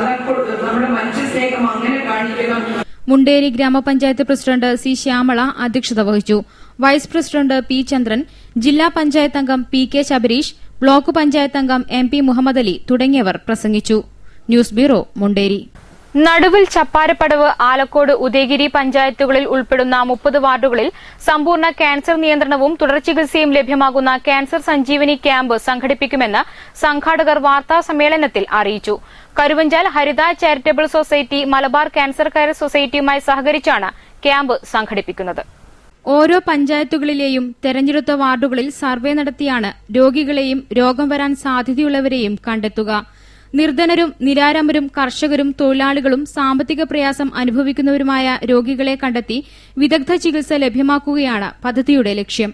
നമ്മുടെ മനുഷ്യ സ്നേഹം അങ്ങനെ കാണിക്കണം. മുണ്ടേരി ഗ്രാമപഞ്ചായത്ത് പ്രസിഡന്റ് C ശ്യാമള അധ്യക്ഷത വഹിച്ചു. വൈസ് പ്രസിഡന്റ് P ചന്ദ്രൻ, ജില്ലാ പഞ്ചായത്ത് അംഗം PK ശബരീഷ്, ബ്ലോക്ക് പഞ്ചായത്ത് അംഗം MP മുഹമ്മദ് അലി തുടങ്ങിയവർ പ്രസംഗിച്ചു. News bureau, Munderi. നടുവിൽ, ചപ്പാരപ്പടവ്, ആലക്കോട്, ഉദയഗിരി പഞ്ചായത്തുകളിൽ ഉൾപ്പെടുന്ന 30 വാർഡുകളിൽ സമ്പൂർണ്ണ ക്യാൻസർ നിയന്ത്രണവും തുടർ ചികിത്സയും ലഭ്യമാകുന്ന ക്യാൻസർ സഞ്ജീവനി ക്യാമ്പ് സംഘടിപ്പിക്കുമെന്ന് സംഘാടകർ വാർത്താ സമ്മേളനത്തിൽ അറിയിച്ചു. Karuvanchal Haritha charitable society, Malabar cancer care സൊസൈറ്റിയുമായി സഹകരിച്ചാണ് ക്യാമ്പ് സംഘടിപ്പിക്കുന്നത്. ഓരോ പഞ്ചായത്തുകളിലെയും തെരഞ്ഞെടുത്ത വാർഡുകളിൽ സർവേ നടത്തിയാണ് രോഗികളെയും രോഗം വരാൻ സാധ്യതയുള്ളവരെയും കണ്ടെത്തുക. നിർധനരും നിരാലംബരും കർഷകരും തൊഴിലാളികളും സാമ്പത്തിക പ്രയാസം അനുഭവിക്കുന്നവരുമായ രോഗികളെ കണ്ടെത്തി വിദഗ്ധ ചികിത്സ ലഭ്യമാക്കുകയാണ് പദ്ധതിയുടെ ലക്ഷ്യം.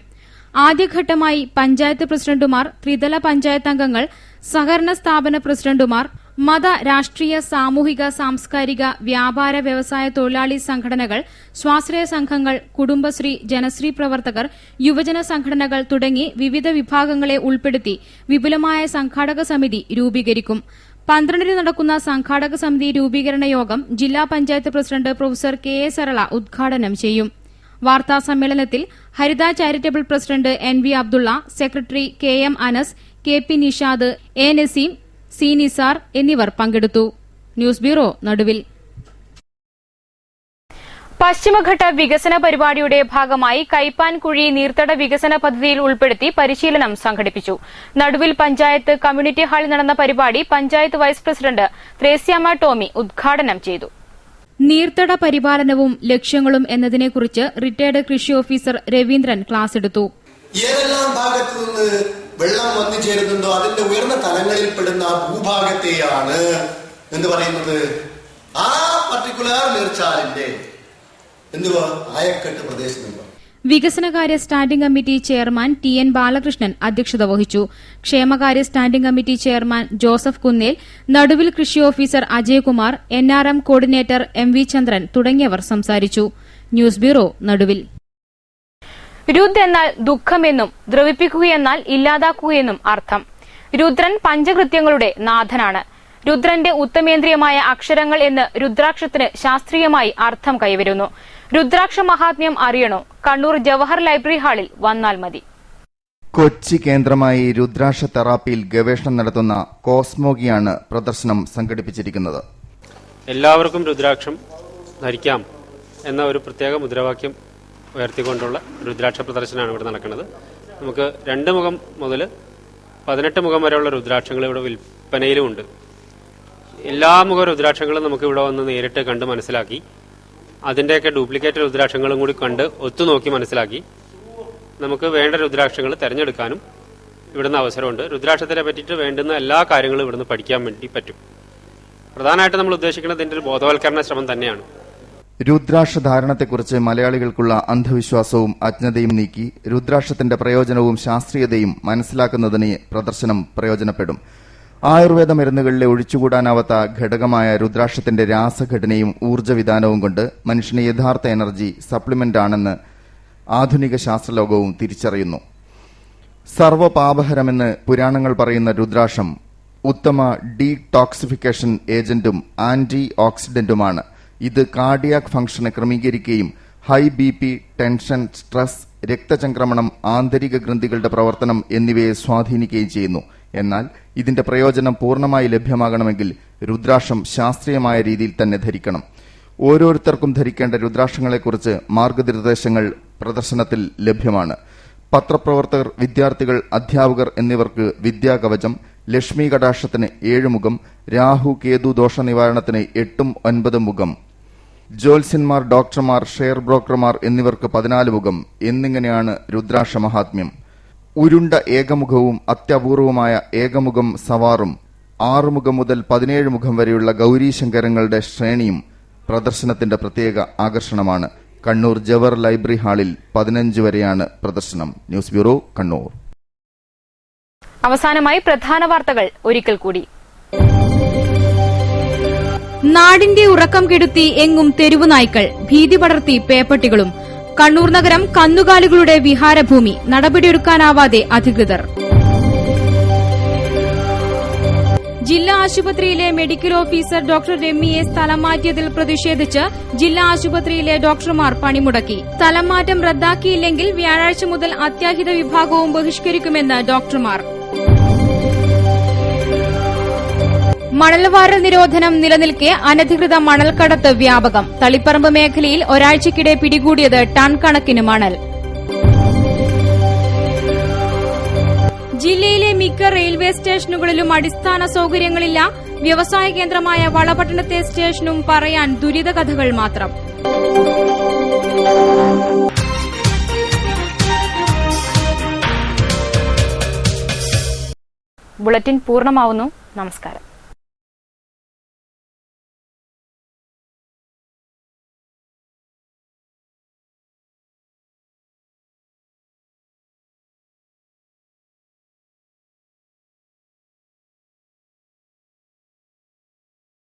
ആദ്യഘട്ടമായി പഞ്ചായത്ത് പ്രസിഡന്റുമാർ, ത്രിതല പഞ്ചായത്ത് അംഗങ്ങൾ, സഹകരണ സ്ഥാപന പ്രസിഡന്റുമാർ, മത, രാഷ്ട്രീയ, സാമൂഹിക, സാംസ്കാരിക, വ്യാപാര, വ്യവസായ തൊഴിലാളി സംഘടനകൾ, സ്വാശ്രയ സംഘങ്ങൾ, കുടുംബശ്രീ, ജനശ്രീ പ്രവർത്തകർ, യുവജന സംഘടനകൾ തുടങ്ങി വിവിധ വിഭാഗങ്ങളെ ഉൾപ്പെടുത്തി വിപുലമായ സംഘാടക സമിതി രൂപീകരിക്കും. 12-ന് നടക്കുന്ന സംഘാടക സമിതി രൂപീകരണ യോഗം ജില്ലാ panchayat president professor KA Sarala ഉദ്ഘാടനം ചെയ്യും. വാർത്താ സമ്മേളനത്തിൽ Haritha charitable president NV Abdulla, secretary KM Anas, KP Nishad, A Naseem, C Nisar എന്നിവർ പങ്കെടുത്തു. ന്യൂസ് ബ്യൂറോ, നടുവിൽ. പശ്ചിമഘട്ട വികസന പരിപാടിയുടെ ഭാഗമായി കൈപ്പാൻകുഴി നീർത്തട വികസന പദ്ധതിയിൽ ഉൾപ്പെടുത്തി പരിശീലനം സംഘടിപ്പിച്ചു. നടുവിൽ പഞ്ചായത്ത് കമ്മ്യൂണിറ്റി ഹാളിൽ നടന്ന പരിപാടി പഞ്ചായത്ത് വൈസ് പ്രസിഡന്റ് ത്രേസ്യാമ്മ ടോമി ഉദ്ഘാടനം ചെയ്തു. നീർത്തട പരിപാലനവും ലക്ഷ്യങ്ങളും എന്നതിനെക്കുറിച്ച് റിട്ടയർഡ് കൃഷി ഓഫീസർ രവീന്ദ്രൻ ക്ലാസ് എടുത്തു. ഏതെല്ലാം ഭാഗത്തു നിന്ന് വെള്ളം വന്നു ചേരുന്നുണ്ടോ അതിന്റെ ഉയർന്ന തലങ്ങളിൽ പെടുന്ന ഭൂഭാഗത്തെയാണ് എന്ന് പറയുന്നത് ആ പർട്ടിക്കുലർ നീർച്ചാലിന്റെ ആയക്കെട്ട് പ്രദേശം. വികസനകാര്യ standing committee chairman TN Balakrishnan അധ്യക്ഷത വഹിച്ചു. ക്ഷേമകാര്യ standing committee chairman Joseph Kunnel, Naduvil കൃഷി officer Ajaykumar, NRM coordinator MV Chandran തുടങ്ങിയവർ സംസാരിച്ചു. ന്യൂസ് ബ്യൂറോ, നടുവിൽ. രുദ് എന്നാൽ ദുഃഖമെന്നും ദ്രവിപ്പിക്കുകയെന്നാൽ ഇല്ലാതാക്കുകയെന്നും അർത്ഥം. രുദ്രൻ പഞ്ചകൃത്യങ്ങളുടെ നാഥനാണ്. രുദ്രന്റെ ഉത്തമേന്ദ്രിയമായ അക്ഷരങ്ങൾ എന്ന് രുദ്രാക്ഷത്തിന് ശാസ്ത്രീയമായി അർത്ഥം കൈവരുന്നു. രുദ്രാക്ഷ മഹാത്മ്യം അറിയണോ? കണ്ണൂർ ജവഹർ ലൈബ്രറി ഹാളിൽ വന്നാൽ മതി. കൊച്ചി കേന്ദ്രമായി രുദ്രാക്ഷ തെറാപ്പിയിൽ ഗവേഷണം നടത്തുന്ന കോസ്മോഗിയാണ് പ്രദർശനം സംഘടിപ്പിച്ചിരിക്കുന്നത്. എല്ലാവർക്കും രുദ്രാക്ഷം ധരിക്കാം എന്ന ഒരു പ്രത്യേക മുദ്രാവാക്യം ഉയർത്തിക്കൊണ്ടുള്ള രുദ്രാക്ഷ പ്രദർശനമാണ് ഇവിടെ നടക്കുന്നത്. നമുക്ക് 2 മുഖം മുതൽ 18 മുഖം വരെയുള്ള രുദ്രാക്ഷങ്ങൾ ഇവിടെ വിൽപ്പനയിലുമുണ്ട്. എല്ലാ മുഖ രുദ്രാക്ഷങ്ങളും നമുക്ക് ഇവിടെ വന്ന് നേരിട്ട് കണ്ട് മനസ്സിലാക്കി അതിൻ്റെയൊക്കെ ഡ്യൂപ്ലിക്കേറ്റ് രുദ്രാക്ഷങ്ങളും കൂടി കണ്ട് ഒത്തുനോക്കി മനസ്സിലാക്കി നമുക്ക് വേണ്ട രുദ്രാക്ഷങ്ങൾ തിരഞ്ഞെടുക്കാനും ഇവിടുന്ന് അവസരമുണ്ട്. രുദ്രാക്ഷത്തിനെ പറ്റിയിട്ട് വേണ്ടുന്ന എല്ലാ കാര്യങ്ങളും ഇവിടുന്ന് പഠിക്കാൻ വേണ്ടി പറ്റും. പ്രധാനമായിട്ട് നമ്മൾ ഉദ്ദേശിക്കുന്നത് ഇതിൻ്റെ ഒരു ബോധവൽക്കരണ ശ്രമം തന്നെയാണ്. രുദ്രാക്ഷ ധാരണത്തെക്കുറിച്ച് മലയാളികൾക്കുള്ള അന്ധവിശ്വാസവും അജ്ഞതയും നീക്കി രുദ്രാക്ഷത്തിന്റെ പ്രയോജനവും ശാസ്ത്രീയതയും മനസ്സിലാക്കുന്നതിന് പ്രദർശനം പ്രയോജനപ്പെടും. ആയുർവേദ മരുന്നുകളിലെ ഒഴിച്ചുകൂടാനാവാത്ത ഘടകമായ രുദ്രാക്ഷത്തിന്റെ രാസഘടനയും ഊർജ്ജവിധാനവും കൊണ്ട് മനുഷ്യന് യഥാർത്ഥ എനർജി സപ്ലിമെന്റ് ആണെന്ന് ആധുനിക ശാസ്ത്രലോകവും തിരിച്ചറിയുന്നു. സർവപാപഹരമെന്ന് പുരാണങ്ങൾ പറയുന്ന രുദ്രാക്ഷം ഉത്തമ ഡീടോക്സിഫിക്കേഷൻ ഏജന്റും ആന്റി ഓക്സിഡന്റുമാണ്. ഇത് കാർഡിയാക് ഫംഗ്ഷനെ ക്രമീകരിക്കുകയും ഹൈ BP, ടെൻഷൻ, സ്ട്രെസ്, രക്തചംക്രമണം, ആന്തരിക ഗ്രന്ഥികളുടെ പ്രവർത്തനം എന്നിവയെ സ്വാധീനിക്കുകയും ചെയ്യുന്നു. എന്നാൽ ഇതിന്റെ പ്രയോജനം പൂർണ്ണമായി ലഭ്യമാകണമെങ്കിൽ രുദ്രാക്ഷം ശാസ്ത്രീയമായ രീതിയിൽ തന്നെ ധരിക്കണം. ഓരോരുത്തർക്കും ധരിക്കേണ്ട രുദ്രാക്ഷങ്ങളെക്കുറിച്ച് മാർഗനിർദ്ദേശങ്ങൾ പ്രദർശനത്തിൽ ലഭ്യമാണ്. പത്രപ്രവർത്തകർ, വിദ്യാർത്ഥികൾ, അധ്യാപകർ എന്നിവർക്ക് വിദ്യാകവചം, ലക്ഷ്മി കടാക്ഷത്തിന് 7 മുഖം, രാഹു കേതു ദോഷ നിവാരണത്തിന് 8ഉം 9ഉം മുഖം, ജ്യോത്സ്യന്മാർ, ഡോക്ടർമാർ, ഷെയർ ബ്രോക്കർമാർ എന്നിവർക്ക് 14 മുഖം എന്നിങ്ങനെയാണ് രുദ്രാക്ഷ മഹാത്മ്യം. ഉരുണ്ട ഏകമുഖവും അത്യപൂർവമായ ഏകമുഖം സവാറും 6 മുഖം മുതൽ 17 മുഖം വരെയുള്ള ഗൌരീശങ്കരങ്ങളുടെ ശ്രേണിയും പ്രദർശനത്തിന്റെ പ്രത്യേക ആകർഷണമാണ്. കണ്ണൂർ ജവഹർ ലൈബ്രറി ഹാളിൽ 15 വരെയാണ് പ്രദർശനം. News bureau, Kannur. അവസാനമായി പ്രധാന വാർത്തകൾ ഒരിക്കൽ കൂടി. നാടിന്റെ ഉറക്കം കെടുത്തി എങ്ങും തെരുവുനായ്ക്കൾ, ഭീതി പടർത്തി പേപ്പട്ടികളും. കണ്ണൂർ നഗരം കന്നുകാലികളുടെ വിഹാരഭൂമി, നടപടിയെടുക്കാനാവാതെ അധികൃതർ. ജില്ലാ ആശുപത്രിയിലെ മെഡിക്കൽ ഓഫീസർ ഡോക്ടർ രമ്യയെ സ്ഥലം മാറ്റിയതിൽ പ്രതിഷേധിച്ച് ജില്ലാ ആശുപത്രിയിലെ ഡോക്ടർമാർ പണിമുടക്കി. സ്ഥലം മാറ്റം റദ്ദാക്കിയില്ലെങ്കിൽ വ്യാഴാഴ്ച മുതൽ അത്യാഹിത വിഭാഗവും ബഹിഷ്കരിക്കുമെന്ന് ഡോക്ടർമാർ. മണൽവാരൽ നിരോധനം നിലനിൽക്കെ അനധികൃത മണൽക്കടത്ത് വ്യാപകം. തളിപ്പറമ്പ് മേഖലയിൽ ഒരാഴ്ചയ്ക്കിടെ പിടികൂടിയത് ടൺ കണക്കിന് മണൽ. ജില്ലയിലെ മിക്ക റെയിൽവേ സ്റ്റേഷനുകളിലും അടിസ്ഥാന സൌകര്യങ്ങളില്ല. വ്യവസായ കേന്ദ്രമായ വളപട്ടണത്തെ സ്റ്റേഷനും പറയാൻ ദുരിതകഥകൾ മാത്രം. ബുള്ളറ്റിൻ പൂർണ്ണമാവുന്നു. നമസ്കാരം.